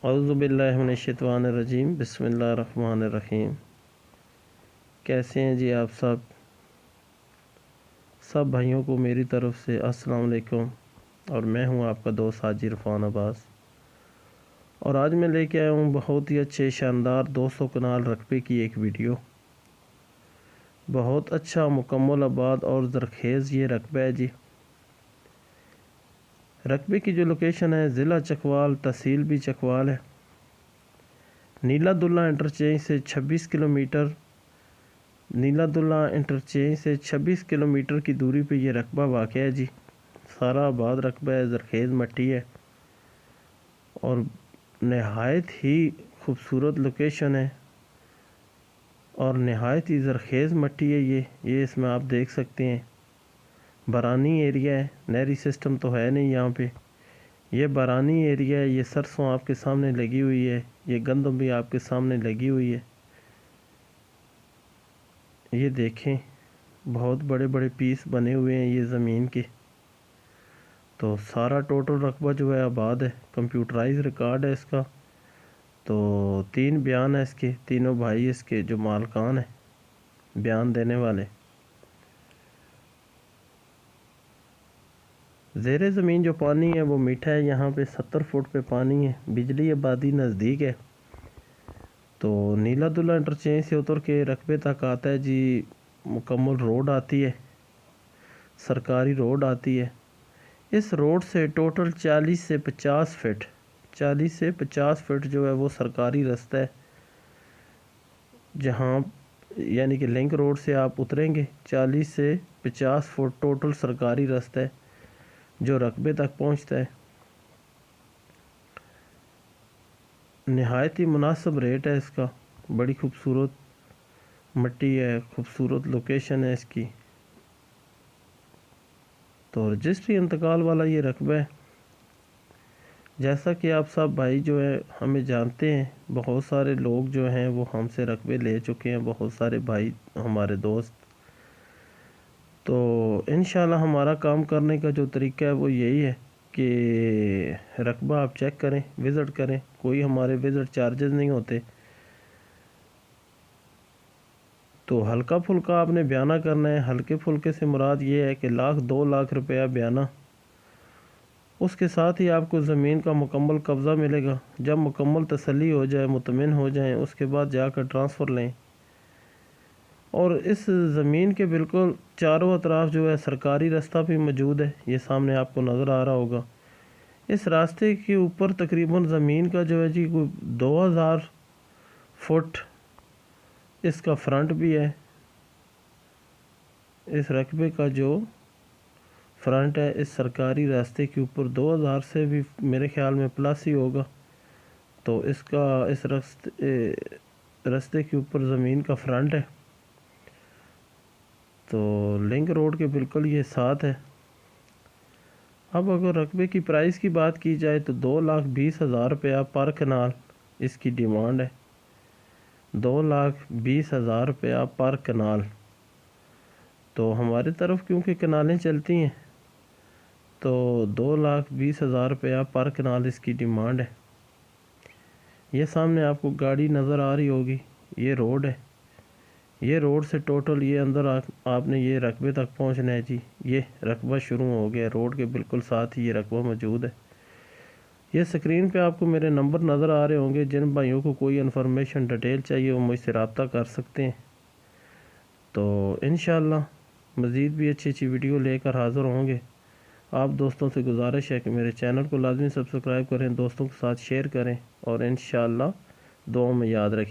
औज़ुबिल्लाहिमिनश्शैतानिर्रजीम बिस्मिल्लाहिर्रहमानिर्रहीम। कैसे हैं जी आप सब भाइयों को मेरी तरफ़ से अस्सलाम वालेकुम। और मैं हूं आपका दोस्त हाजी इरफान अब्बास। और आज मैं लेके आया हूं बहुत ही अच्छे शानदार 200 कनाल रकबे की एक वीडियो। बहुत अच्छा मुकम्मल आबाद और ज़रखेज़ ये रकबा है जी। रकबे की जो लोकेशन है ज़िला चकवाल, तहसील भी चकवाल है। नीलादुल्ला इंटरचेंज से 26 किलोमीटर की दूरी पे ये रकबा वाक़ है जी। सारा आबाद रकबा है, ज़रखेज़ मट्टी है और नहायत ही खूबसूरत लोकेशन है और नहायत ही ज़रखेज़ मट्टी है। ये इसमें आप देख सकते हैं बारानी एरिया है, नहरी सिस्टम तो है नहीं यहाँ पे। ये बारानी एरिया है। ये सरसों आपके सामने लगी हुई है, ये गंदम भी आपके सामने लगी हुई है। ये देखें बहुत बड़े बड़े पीस बने हुए हैं ये ज़मीन के। तो सारा टोटल रकबा जो है आबाद है, कंप्यूटराइज रिकॉर्ड है इसका। तो 3 बयान है इसके, तीनों भाई इसके जो मालकान है बयान देने वाले। ज़ेरे ज़मीन जो पानी है वो मीठा है। यहाँ पे 70 फुट पे पानी है। बिजली आबादी नज़दीक है। तो नीलादुल्ला इंटरचेंज से उतर के रकबे तक आता है जी। मुकम्मल रोड आती है, सरकारी रोड आती है। इस रोड से टोटल 40 से 50 फीट जो है वो सरकारी रास्ता है। जहाँ यानी कि लिंक रोड से आप उतरेंगे 40 से 50 फुट टोटल सरकारी रास्ता है जो रकबे तक पहुँचता है। नहायत ही मुनासिब रेट है इसका। बड़ी खूबसूरत मट्टी है, खूबसूरत लोकेशन है इसकी। तो रजिस्ट्री इंतकाल वाला ये रकबा है। जैसा कि आप सब भाई जो है हमें जानते हैं, बहुत सारे लोग जो हैं वो हमसे रकबे ले चुके हैं, बहुत सारे भाई हमारे दोस्त। तो इंशाल्लाह हमारा काम करने का जो तरीका है वो यही है कि रकबा आप चेक करें, विज़िट करें। कोई हमारे विज़िट चार्जेस नहीं होते। तो हल्का फुल्का आपने बयाना करना है। हल्के फुल्के से मुराद ये है कि 1-2 लाख रुपया बयाना। उसके साथ ही आपको ज़मीन का मुकम्मल कब्ज़ा मिलेगा। जब मुकम्मल तसल्ली हो जाए, मुतमिन हो जाए, उसके बाद जाकर ट्रांसफ़र लें। और इस ज़मीन के बिल्कुल चारों अतराफ़ जो है सरकारी रास्ता भी मौजूद है। ये सामने आपको नज़र आ रहा होगा। इस रास्ते के ऊपर तकरीबन ज़मीन का जो है जी 2000 फुट इसका फ्रंट भी है। इस रकबे का जो फ्रंट है इस सरकारी रास्ते के ऊपर 2000 से भी मेरे ख्याल में प्लस ही होगा। तो इसका इस रास्ते के ऊपर ज़मीन का फ्रंट है। तो लिंक रोड के बिल्कुल ये साथ है। अब अगर रकबे की प्राइस की बात की जाए तो 2,20,000 रुपया पर कनाल इसकी डिमांड है। 2,20,000 रुपया पर कनाल। तो हमारी तरफ क्योंकि कनालें चलती हैं तो 2,20,000 रुपया पर कनाल इसकी डिमांड है। ये सामने आपको गाड़ी नज़र आ रही होगी, ये रोड है। ये रोड से टोटल ये अंदर आपने ये रकबे तक पहुंचना है जी। ये रकबा शुरू हो गया, रोड के बिल्कुल साथ ही ये रकबा मौजूद है। ये स्क्रीन पे आपको मेरे नंबर नज़र आ रहे होंगे। जिन भाइयों को कोई इन्फॉर्मेशन डिटेल चाहिए वो मुझसे रब्ता कर सकते हैं। तो इंशाल्लाह मज़ीद भी अच्छी अच्छी वीडियो लेकर हाज़िर होंगे। आप दोस्तों से गुजारिश है कि मेरे चैनल को लाजमी सब्सक्राइब करें, दोस्तों के साथ शेयर करें और इंशाल्लाह दुआ में याद रखें।